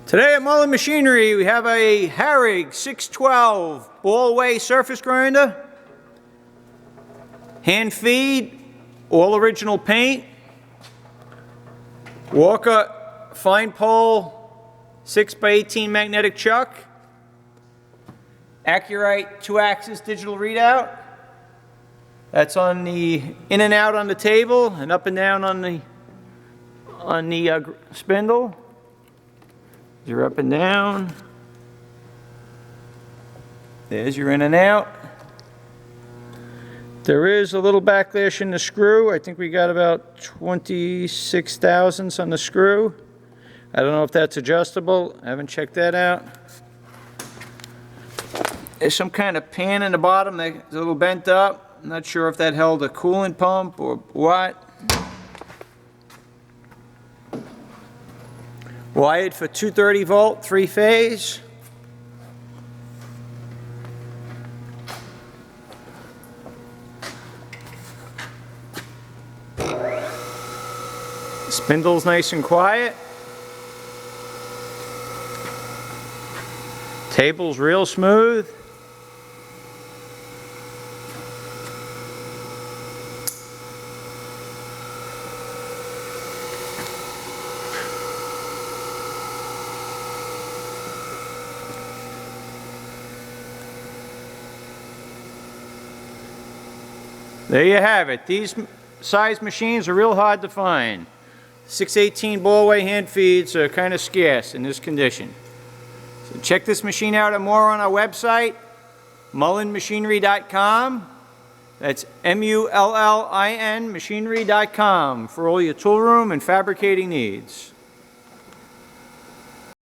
Today at Mullin Machinery we have a Harig 6x18 ball-away surface grinder, hand feed, all original paint, Walker fine pole 6x18 magnetic chuck, Accurate 2-axis digital readout. That's on the in and out on the table and up and down on the spindle. You're up and down. There's your in and out. There is a little backlash in the screw. I think we got about 26 thousandths on the screw. I don't know if that's adjustable. I haven't checked that out. There's some kind of pan in the bottom that's a little bent up. I'm not sure if that held a coolant pump or what. Wired for 230 volt, 3-phase. Spindle's nice and quiet. Table's real smooth. There you have it. These size machines are real hard to find. 6x18 ball-away hand feeds are kind of scarce in this condition. So check this machine out and more on our website, mullinmachinery.com. That's MULLIN machinery.com for all your tool room and fabricating needs.